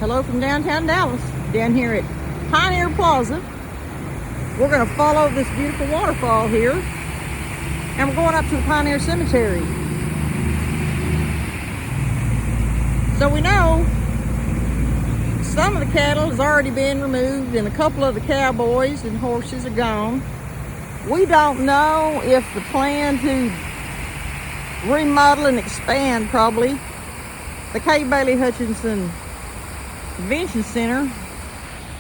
Hello from downtown Dallas, down here at Pioneer Plaza. We're going to follow this beautiful waterfall here, and we're going up to the Pioneer Cemetery. So we know some of the cattle has already been removed, and a couple of the cowboys and horses are gone. We don't know if the plan to remodel and expand probably the Kay Bailey Hutchinson Convention Center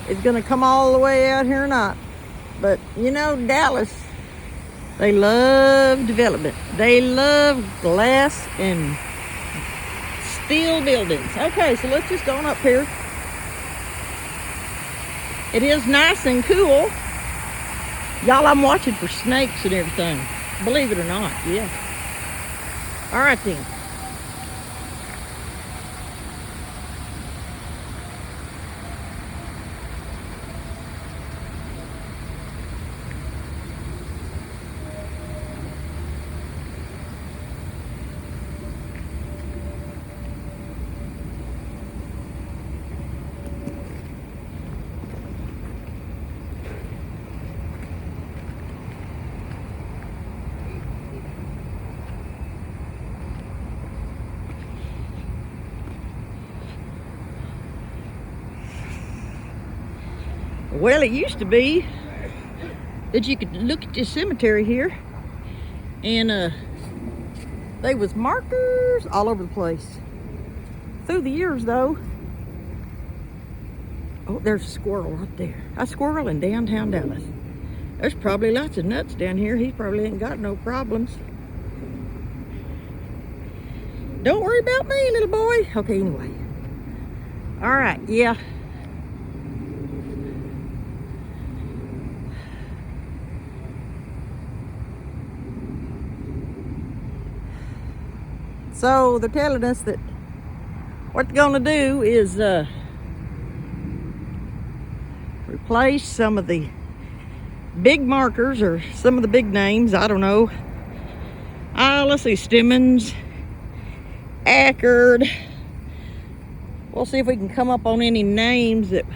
is going to come all the way out here or not. But you know, Dallas, they love development. They love glass and steel buildings. Okay, so let's just go on up here. It is nice and cool. Y'all, I'm watching for snakes and everything. Believe it or not, yeah. All right then. Well, it used to be that you could look at this cemetery here and there was markers all over the place. Through the years though, oh, there's a squirrel right there. A squirrel in downtown Dallas. There's probably lots of nuts down here. He probably ain't got no problems. Don't worry about me, little boy. Okay, anyway. All right, yeah. So they're telling us that what they're gonna do is replace some of the big markers or some of the big names. I don't know. Let's see, Stimmons, Ackard. We'll see if we can come up on any names that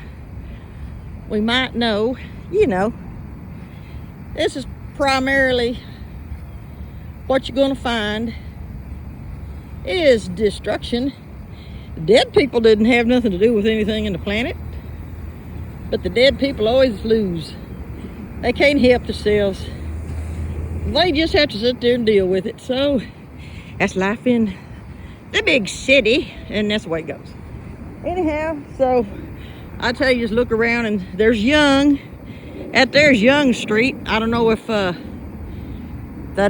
we might know. You know, this is primarily what you're gonna find is destruction. Dead people didn't have nothing to do with anything in the planet, but the dead people always lose. They can't help themselves. They just have to sit there and deal with it. So that's life in the big city, and that's the way it goes. Anyhow, so I tell you, just look around and there's Young. There's Young Street. I don't know if that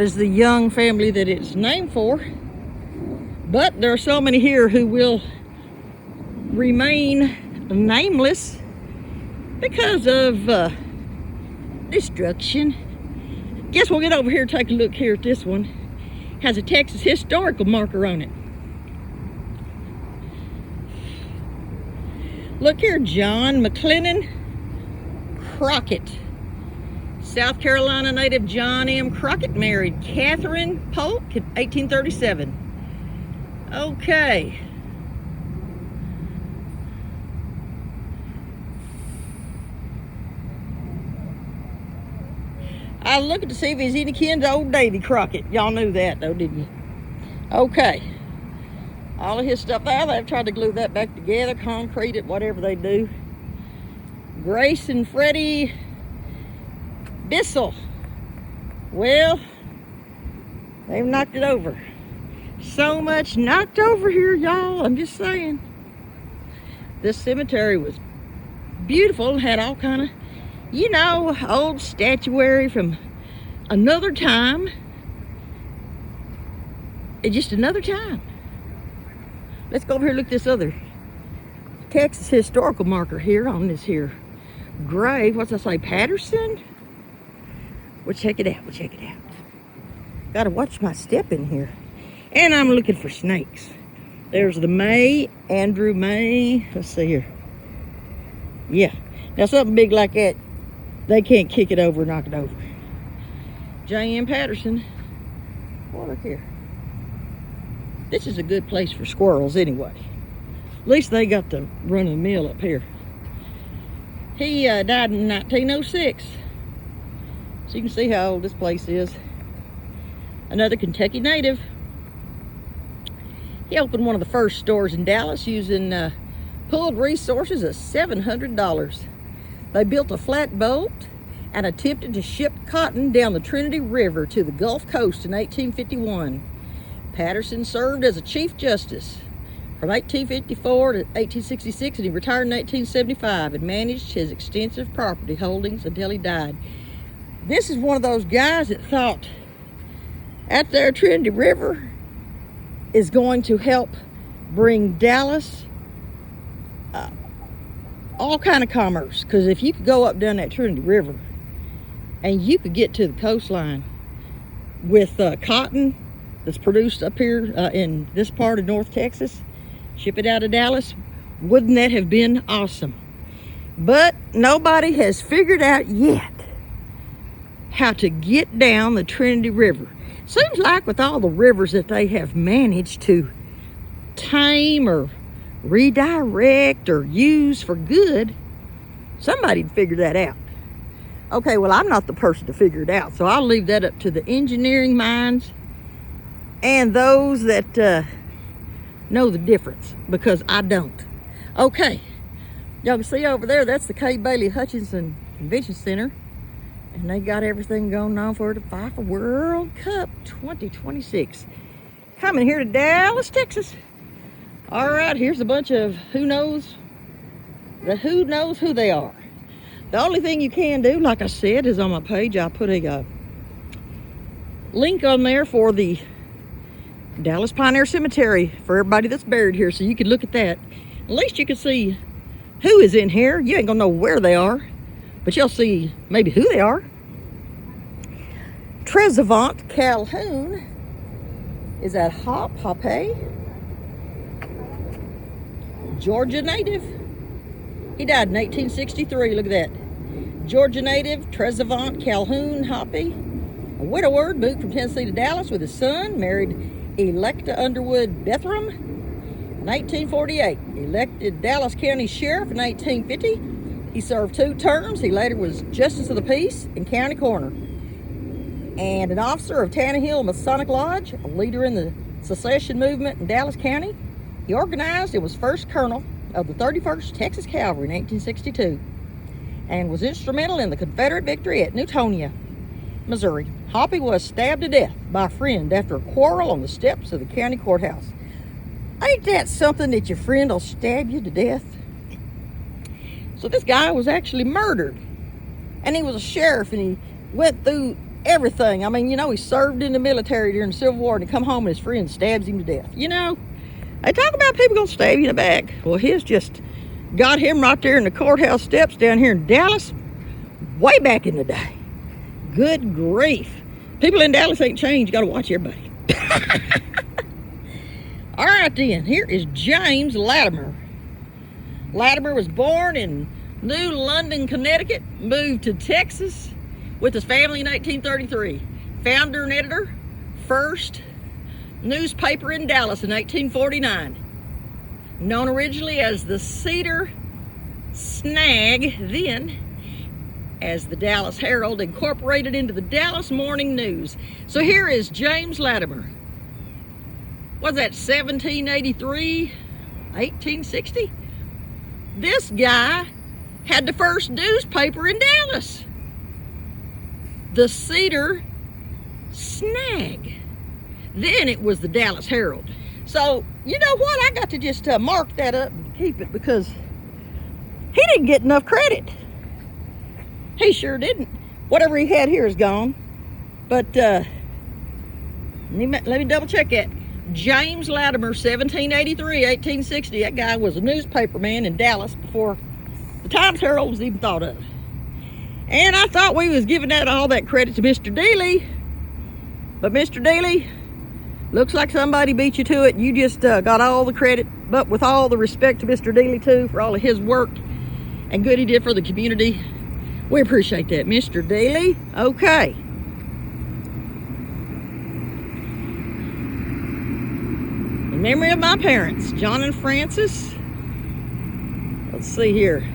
is the Young family that it's named for. But there are so many here who will remain nameless because of destruction. Guess we'll get over here and take a look here at this one. Has a Texas historical marker on it. Look here, John McLennan Crockett. South Carolina native John M. Crockett married Catherine Polk in 1837. Okay. I was looking to see if he's any kin to old Davy Crockett. Y'all knew that though, didn't you? Okay. All of his stuff there, they've tried to glue that back together, concrete it, whatever they do. Grace and Freddie Bissell. Well, they've knocked it over. So much knocked over here, y'all. I'm just saying. This cemetery was beautiful. Had all kind of, you know, old statuary from another time. Just another time. Let's go over here and look at this other Texas historical marker here on this here grave. What's that say? Patterson? We'll check it out. We'll check it out. Gotta watch my step in here. And I'm looking for snakes. There's the May, Andrew May. Let's see here. Yeah. Now something big like that, they can't kick it over or knock it over. J.M. Patterson. Well, look here. This is a good place for squirrels anyway. At least they got the run of the mill up here. He died in 1906. So you can see how old this place is. Another Kentucky native. He opened one of the first stores in Dallas using pooled resources of $700. They built a flatboat and attempted to ship cotton down the Trinity River to the Gulf Coast in 1851. Patterson served as a Chief Justice from 1854 to 1866, and he retired in 1875 and managed his extensive property holdings until he died. This is one of those guys that thought out there Trinity River is going to help bring Dallas all kind of commerce, because if you could go up down that Trinity River and you could get to the coastline with cotton that's produced up here in this part of North Texas, ship it out of Dallas, wouldn't that have been awesome? But nobody has figured out yet how to get down the Trinity River. Seems like with all the rivers that they have managed to tame or redirect or use for good, somebody'd figure that out. Okay, well, I'm not the person to figure it out, so I'll leave that up to the engineering minds and those that know the difference, because I don't. Okay, y'all can see over there, that's the Kay Bailey Hutchinson Convention Center, and they got everything going on for the FIFA World Cup 2026 coming here to Dallas, Texas. All right, here's a bunch of who knows who they are. The only thing you can do, like I said, is on my page I put a link on there for the Dallas Pioneer Cemetery for everybody that's buried here, so you can look at that. At least you can see who is in here. You ain't gonna know where they are, but you'll see maybe who they are. Trezevant Calhoun is at Hoppe, Georgia native. He died in 1863. Look at that. Georgia native Trezevant Calhoun Hoppe, a widower, moved from Tennessee to Dallas with his son, married Electa Underwood Bethram in 1848. Elected Dallas County Sheriff in 1850. He served 2 terms. He later was Justice of the Peace and County Coroner, and an officer of Tannehill Masonic Lodge, a leader in the secession movement in Dallas County. He organized and was first colonel of the 31st Texas Cavalry in 1862 and was instrumental in the Confederate victory at Newtonia, Missouri. Hoppe was stabbed to death by a friend after a quarrel on the steps of the county courthouse. Ain't that something that your friend will stab you to death? So this guy was actually murdered, and he was a sheriff, and he went through everything. I mean, you know, he served in the military during the Civil War, and he come home and his friend stabs him to death. You know, they talk about people gonna stab you in the back. Well, his just got him right there in the courthouse steps down here in Dallas way back in the day. Good grief. People in Dallas ain't changed. You gotta watch everybody. All right then, here is James Latimer. Latimer was born in New London, Connecticut, moved to Texas with his family in 1833. Founder and editor, first newspaper in Dallas in 1849. Known originally as the Cedar Snag, then as the Dallas Herald, incorporated into the Dallas Morning News. So here is James Latimer. Was that 1783, 1860? This guy had the first newspaper in Dallas, the Cedar Snag. Then it was the Dallas Herald. So, you know what? I got to just mark that up and keep it, because he didn't get enough credit. He sure didn't. Whatever he had here is gone. But let me double check that. James Latimer, 1783, 1860. That guy was a newspaper man in Dallas before the Times Herald was even thought of. And I thought we was giving all that credit to Mr. Dealey. But Mr. Dealey, looks like somebody beat you to it. You just got all the credit. But with all the respect to Mr. Dealey, too, for all of his work and good he did for the community, we appreciate that, Mr. Dealey. Okay. In memory of my parents, John and Frances Let's see here.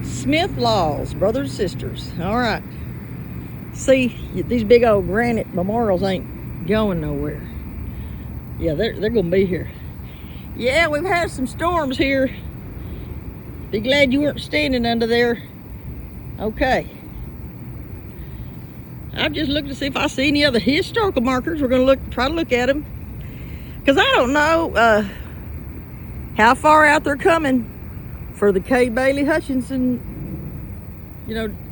Smith Laws, brothers and sisters. All right. See, these big old granite memorials ain't going nowhere. Yeah, they're going to be here. Yeah, we've had some storms here. Be glad you weren't standing under there. Okay. I've just looked to see if I see any other historical markers. We're going to try to look at them. Because I don't know how far out they're coming for the Kay Bailey Hutchinson,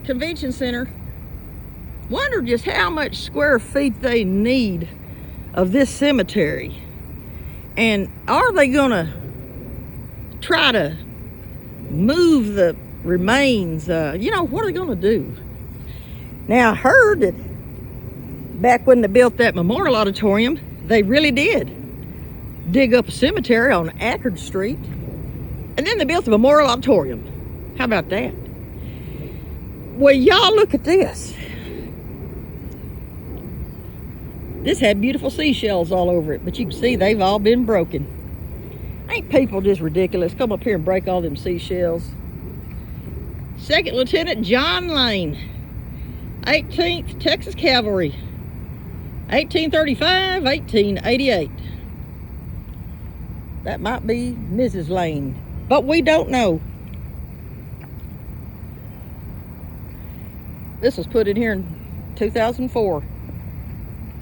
convention center. Wonder just how much square feet they need of this cemetery. And are they going to try to move the remains? What are they going to do? Now, I heard that back when they built that memorial auditorium, they really did dig up a cemetery on Ackerd Street, and then they built the memorial auditorium. How about that? Well, y'all look at this. This had beautiful seashells all over it, but you can see they've all been broken. Ain't people just ridiculous? Come up here and break all them seashells. Second Lieutenant John Lane, 18th Texas Cavalry, 1835, 1888. That might be Mrs. Lane, but we don't know. This was put in here in 2004.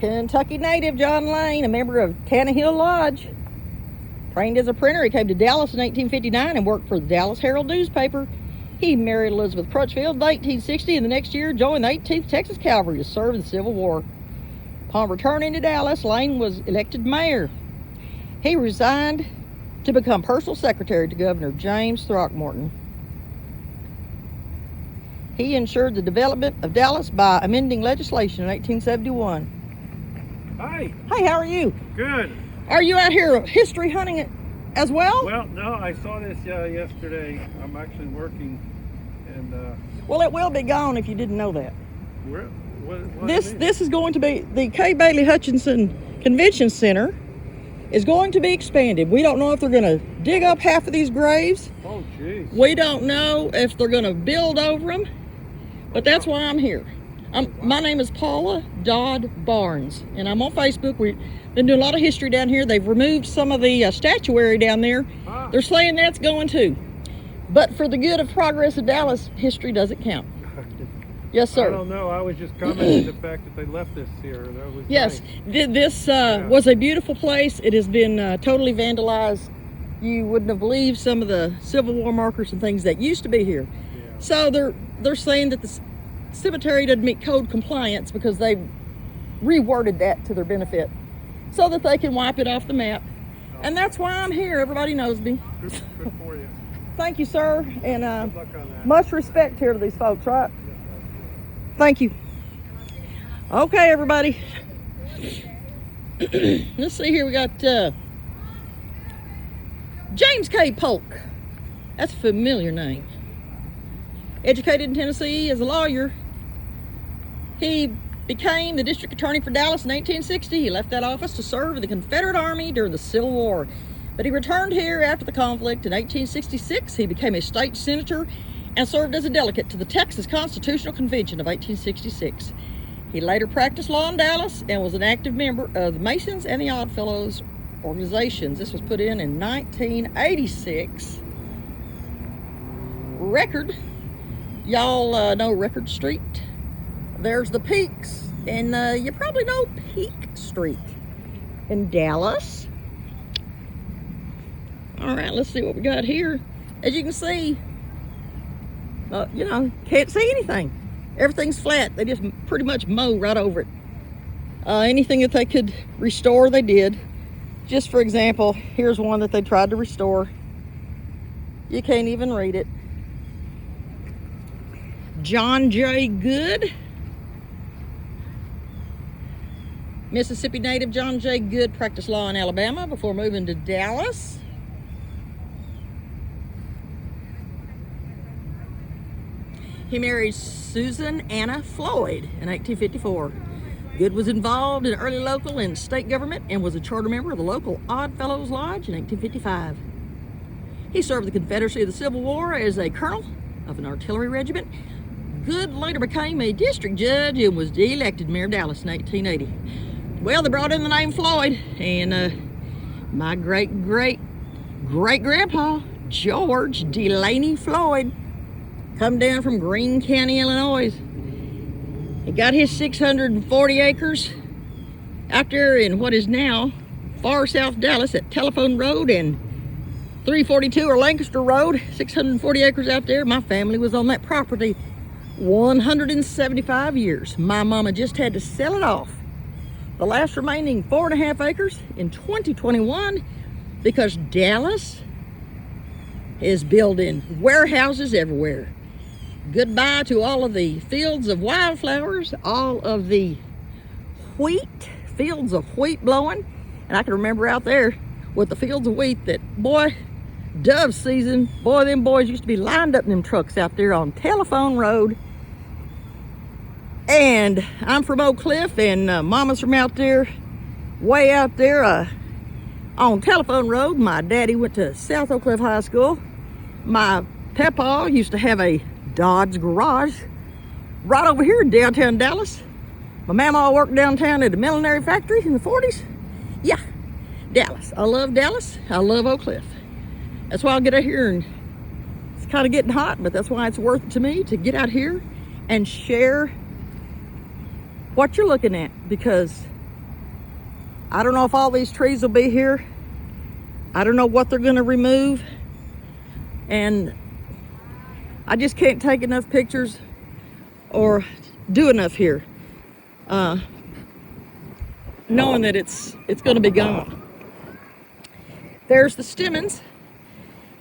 Kentucky native John Lane, a member of Tannehill Lodge. Trained as a printer, he came to Dallas in 1859 and worked for the Dallas Herald newspaper. He married Elizabeth Crutchfield in 1860 and the next year joined the 18th Texas Cavalry to serve in the Civil War. Upon returning to Dallas, Lane was elected mayor. He resigned to become personal secretary to Governor James Throckmorton. He ensured the development of Dallas by amending legislation in 1871. Hi. Hey, how are you? Good. Are you out here history hunting it as well? Well, no, I saw this yesterday. I'm actually working, and Well, it will be gone if you didn't know that. what This is going to be the Kay Bailey Hutchinson Convention Center is going to be expanded. We don't know if they're going to dig up half of these graves. Oh, jeez. We don't know if they're going to build over them, but that's why I'm here. My name is Paula Dodd Barnes, and I'm on Facebook. We've been doing a lot of history down here. They've removed some of the statuary down there. They're saying that's going too. But for the good of progress of Dallas, history doesn't count. Yes, sir. I don't know. I was just commenting the fact that they left this here. That was Yes, nice. this was a beautiful place. It has been totally vandalized. You wouldn't have believed some of the Civil War markers and things that used to be here. Yeah. So they're saying that the cemetery doesn't meet code compliance because they reworded that to their benefit so that they can wipe it off the map. And that's why I'm here. Everybody knows me. Good for you. Thank you, sir. And Good luck on that. much respect here to these folks, right? Thank you. Okay, everybody. Let's see here. We got James K. Polk. That's a familiar name. Educated in Tennessee as a lawyer. He became the district attorney for Dallas in 1860. He left that office to serve in the Confederate Army during the Civil War. But he returned here after the conflict in 1866. He became a state senator and served as a delegate to the Texas Constitutional Convention of 1866. He later practiced law in Dallas and was an active member of the Masons and the Oddfellows organizations. This was put in 1986. Record. Y'all know Record Street. There's the Peaks, and you probably know Peak Street in Dallas. All right, let's see what we got here. As you can see, can't see anything. Everything's flat. They just pretty much mow right over it. Anything that they could restore, they did. Just for example, here's one that they tried to restore. You can't even read it. John J. Good. Mississippi native John J. Good practiced law in Alabama before moving to Dallas. He married Susan Anna Floyd in 1854. Good was involved in early local and state government and was a charter member of the local Odd Fellows Lodge in 1855. He served the Confederacy of the Civil War as a colonel of an artillery regiment. Good later became a district judge and was elected mayor of Dallas in 1880. Well, they brought in the name Floyd, and my great-great-great-grandpa, George Delaney Floyd, come down from Greene County, Illinois. He got his 640 acres out there in what is now far south Dallas at Telephone Road and 342 or Lancaster Road. 640 acres out there. My family was on that property 175 years. My mama just had to sell it off, the last remaining 4.5 acres, in 2021 because Dallas is building warehouses everywhere. Goodbye to all of the fields of wildflowers, all of the wheat, fields of wheat blowing. And I can remember out there with the fields of wheat that, boy, dove season, boy, them boys used to be lined up in them trucks out there on Telephone Road. And I'm from Oak Cliff, and Mama's from out there, way out there on Telephone Road. My daddy went to South Oak Cliff High School. My papa used to have a Dodge garage right over here in downtown Dallas. My mama worked downtown at the millinery factory in the 40s. Yeah, Dallas. I love Dallas. I love Oak Cliff. That's why I'll get out here, and it's kind of getting hot, but that's why it's worth it to me to get out here and share what you're looking at, because I don't know if all these trees will be here. I don't know what they're going to remove, and I just can't take enough pictures or do enough here, knowing that it's going to be gone. There's the Stemmons,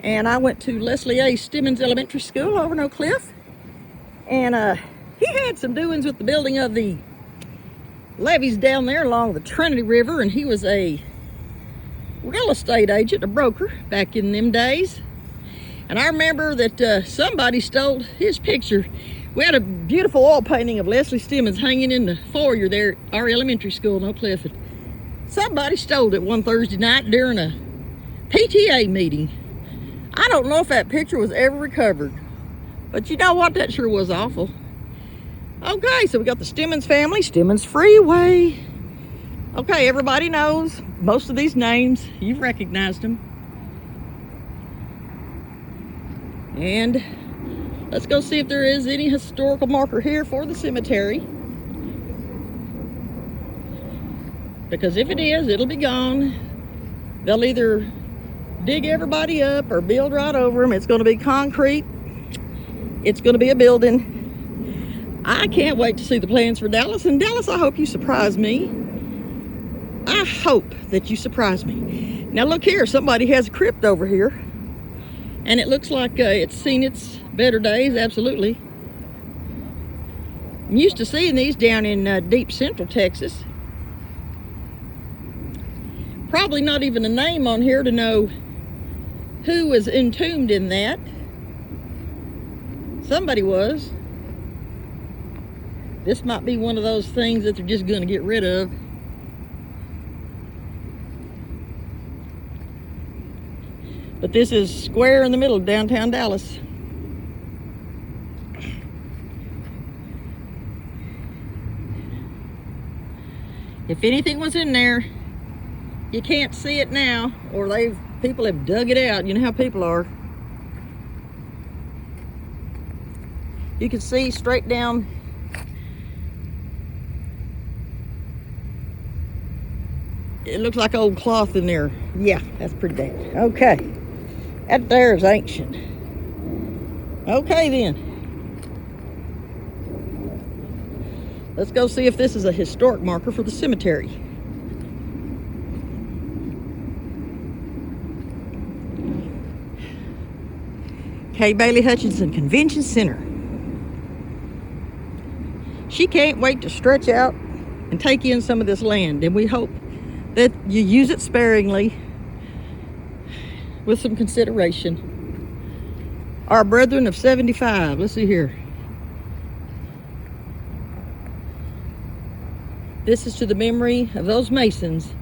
and I went to Leslie A. Stemmons Elementary School over in Oak Cliff, and he had some doings with the building of the levees down there along the Trinity River, and he was a real estate agent, a broker back in them days. And I remember that somebody stole his picture. We had a beautiful oil painting of Leslie Stemmons hanging in the foyer there at our elementary school in Oak Cliff. Somebody stole it one Thursday night during a PTA meeting. I don't know if that picture was ever recovered, but you know what? That sure was awful. Okay, so we got the Stemmons family, Stemmons Freeway. Okay, everybody knows most of these names. You've recognized them. And let's go see if there is any historical marker here for the cemetery. Because if it is, it'll be gone. They'll either dig everybody up or build right over them. It's going to be concrete. It's going to be a building. I can't wait to see the plans for Dallas. And Dallas, I hope you surprise me. I hope that you surprise me. Now look here, somebody has a crypt over here. And it looks like it's seen its better days, absolutely. I'm used to seeing these down in deep central Texas. Probably not even a name on here to know who was entombed in that. Somebody was. This might be one of those things that they're just going to get rid of. But this is square in the middle of downtown Dallas. If anything was in there, you can't see it now, or people have dug it out. You know how people are. You can see straight down. It looks like old cloth in there. Yeah, that's pretty bad. Okay. That there is ancient. Okay then. Let's go see if this is a historic marker for the cemetery. Kay Bailey Hutchinson Convention Center. She can't wait to stretch out and take in some of this land, and we hope that you use it sparingly with some consideration. Our brethren of 75, let's see here. This is to the memory of those Masons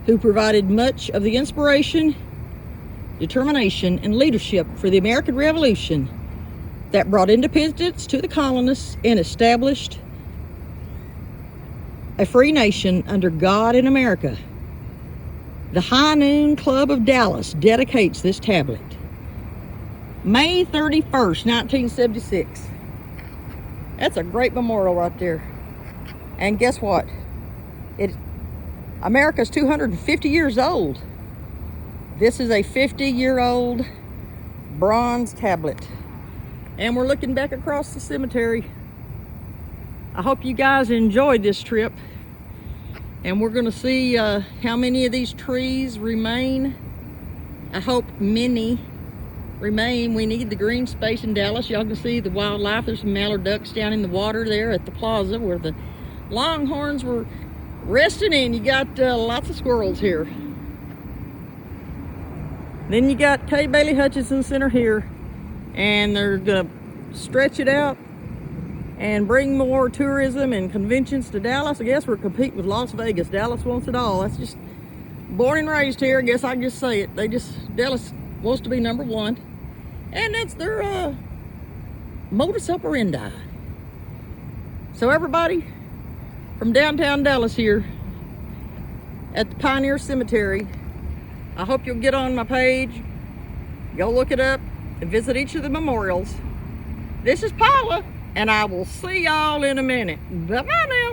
who provided much of the inspiration determination, and leadership for the American Revolution that brought independence to the colonists and established a free nation under God in America. The High Noon Club of Dallas dedicates this tablet. May 31st, 1976. That's a great memorial right there. And guess what? America's 250 years old. This is a 50-year-old bronze tablet. And we're looking back across the cemetery. I hope you guys enjoyed this trip. And we're going to see how many of these trees remain. I hope many remain. We need the green space in Dallas. Y'all can see the wildlife. There's some mallard ducks down in the water there at the plaza where the Longhorns were resting in. You got lots of squirrels here. Then you got K. Bailey Hutchinson Center here, and they're gonna stretch it out and bring more tourism and conventions to Dallas. I guess we're competing with Las Vegas. Dallas wants it all. That's just born and raised here. I guess I can just say it. Dallas wants to be number one, and that's their modus operandi. So everybody from downtown Dallas here at the Pioneer Cemetery, I hope you'll get on my page, go look it up, and visit each of the memorials. This is Paula, and I will see y'all in a minute. Bye-bye now.